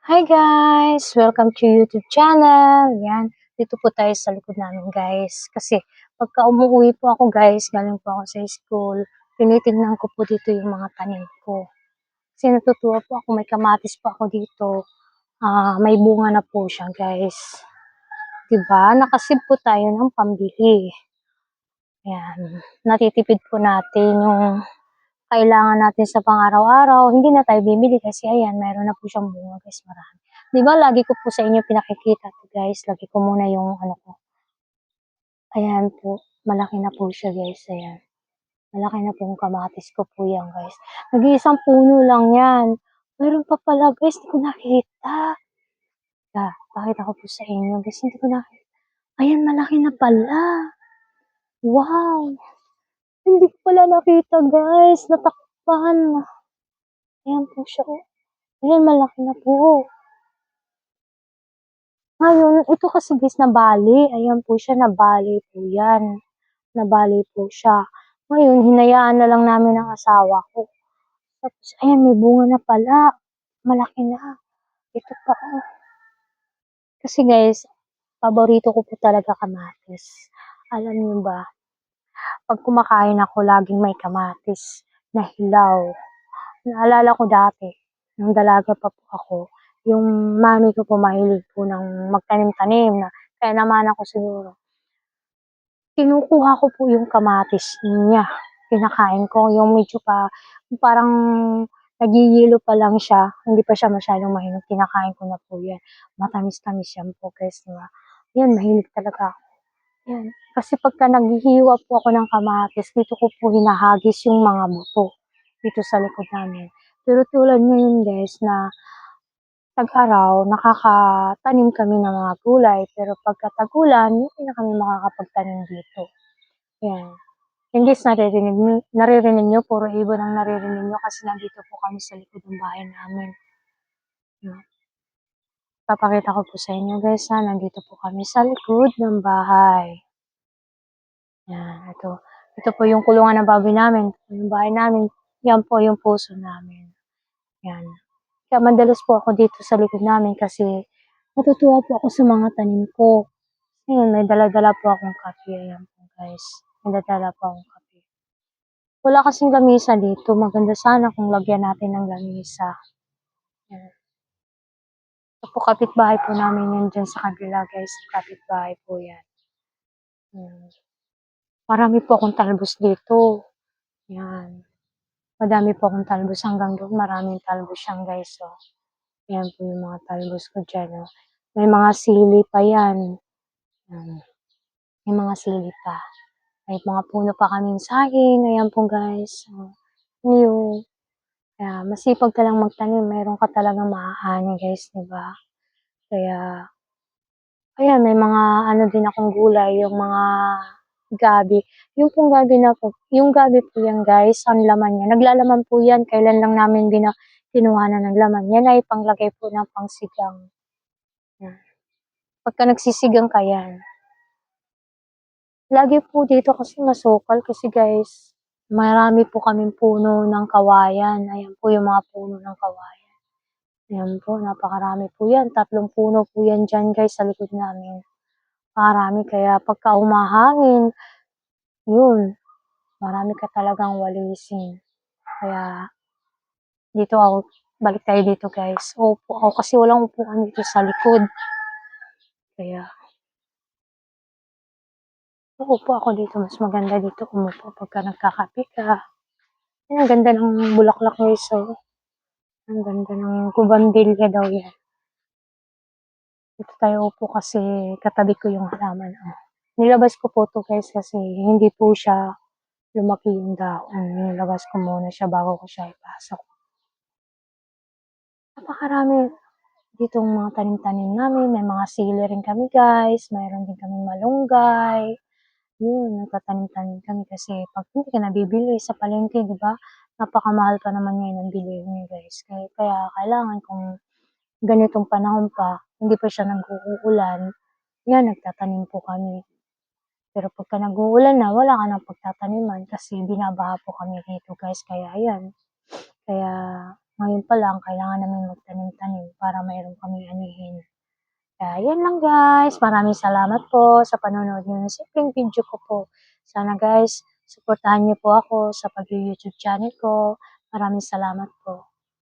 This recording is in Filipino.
Hi guys! Welcome to YouTube channel. Yan, dito po tayo sa likod namin guys. Kasi pagka umuwi po ako guys, galing po ako sa school, tinitingnan ko po dito yung mga tanim ko. Kasi natutuwa po ako, may kamatis po ako dito. May bunga na po siya guys. Diba? Nakasip po tayo ng pambili. Yan, natitipid po natin yung kailangan natin sa pang-araw-araw, hindi na tayo bibili kasi ayan, meron na po siyang bunga guys, marami. Di ba lagi ko po sa inyo pinakikita to guys, lagi ko muna yung ano ko. Ayan po, malaki na po siya guys, ayan. Malaki na po yung kamatis ko po yan guys. Nag-iisang puno lang yan. Meron pa pala guys, hindi ko nakita. Pakita ko po sa inyo guys, hindi ko nakita. Ayan, malaki na pala. Wow! Hindi ko pala nakita guys, natakpan. Ayan po siya oh. Ayan, malaki na po. Ngayon, ito kasi guys, nabali. Ayan po siya, nabali po yan. Nabali po siya. Ngayon, hinayaan na lang namin ang asawa ko. Tapos, ayan, may bunga na pala. Malaki na. Ito pa, oh. Kasi guys, paborito ko po talaga kamatis. Alam niyo ba, pag kumakain ako, laging may kamatis na hilaw. Naalala ko dati, nung dalaga pa po ako, yung mami ko po mahilig po ng magtanim-tanim na kaya naman ako siguro. Kinukuha ko po yung kamatis niya, kinakain ko yung medyo pa parang nagiyelo pa lang siya, hindi pa siya masyadong mahinog, kinakain ko na po yan. Matamis-tamis yan po guys, diba? Yan, mahilig talaga ako. Yan. Kasi pagka naghihiwa po ako ng kamatis, dito ko po hinahagis yung mga buto dito sa likod namin. Pero tulad ngayon guys na tag-araw, nakakatanim kami ng mga gulay. Pero pagka tag-ulan, hindi na kami makakapagtanim dito. Yan. Yung guys, naririnig nyo, puro ibon ang naririnig nyo kasi nandito po kami sa likod ng bahay namin. Yan. Papakita ko po sa inyo guys ha, nandito po kami sa likod ng bahay. Yan, ito. Ito po yung kulungan ng baboy namin. Yung bahay namin, yan po yung puso namin. Yan. Kaya madalas po ako dito sa likod namin kasi natutuwa po ako sa mga tanim ko. Ngayon, may dala-dala po akong kape. Ayan po guys. May dala po akong kape. Wala kasing lamisa dito. Maganda sana kung lagyan natin ng lamisa. Yan. Ito po kapitbahay po namin yan dyan sa kabila guys. Kapitbahay po yan. Yan. Marami po akong talbos dito. Yan. Madami po akong talbos hanggang doon. Maraming talbos siyang guys. So, yan po yung mga talbos ko dyan. Oh. May mga sili pa yan. Yan. May mga sili pa. May mga puno pa kaming saging. Ayan po guys. So, new. Kaya masipag ka lang magtanim. Mayroon ka talagang maaani guys. Diba? Kaya, ayan, may mga ano din akong gulay. Yung mga gabi. Yung pong gabi na po, yung gabi po yan guys, ang laman niya. Naglalaman po yan, kailan lang namin kinuha na ng laman. Yan ay panglagay po ng pangsigang. Yan. Pagka nagsisigang ka yan. Lagi po dito kasi masukal kasi guys, marami po kaming puno ng kawayan. Ayan po yung mga puno ng kawayan. Ayan po, napakarami po yan. 3 puno po yan dyan guys sa likod namin. Marami kaya pagka humahangin, yun, marami ka talagang walisin. Kaya, dito ako, balik tayo dito guys. Upo ako kasi walang upuan dito sa likod. Kaya, uupo ako dito. Mas maganda dito umupo pagka nagkakape ka. Yan, ang ganda ng bulaklak guys. So, ang ganda ng kubanbilya daw yan. Dito tayo upo kasi katabi ko yung halaman. Nilabas ko po to guys kasi hindi po siya lumaki yung dahon. Nilabas ko muna siya bago ko siya ipasok. Napakarami ditong mga tanim-tanim namin. May mga sili rin kami guys. Mayroon din kami malunggay. Yun, nagtatanim-tanim kami kasi pag hindi ka nabibili sa palengke, di ba? Napakamahal pa naman ngayon ang bilihin guys. Kaya kailangan kung ganitong panahon pa, hindi pa siya nag-uulan, yan, nagtatanim po kami. Pero pagka nag-uulan na, wala ka nang pagtataniman kasi binabaha po kami dito guys. Kaya yan. Kaya Ngayon pa lang kailangan naming magtanim-tanim para mayroon kaming anihin. Kaya yun lang guys, maraming salamat po sa panonood niyo ng simpleng video ko po. Sana guys, suportahan niyo po ako sa pag-YouTube channel ko. Maraming salamat po.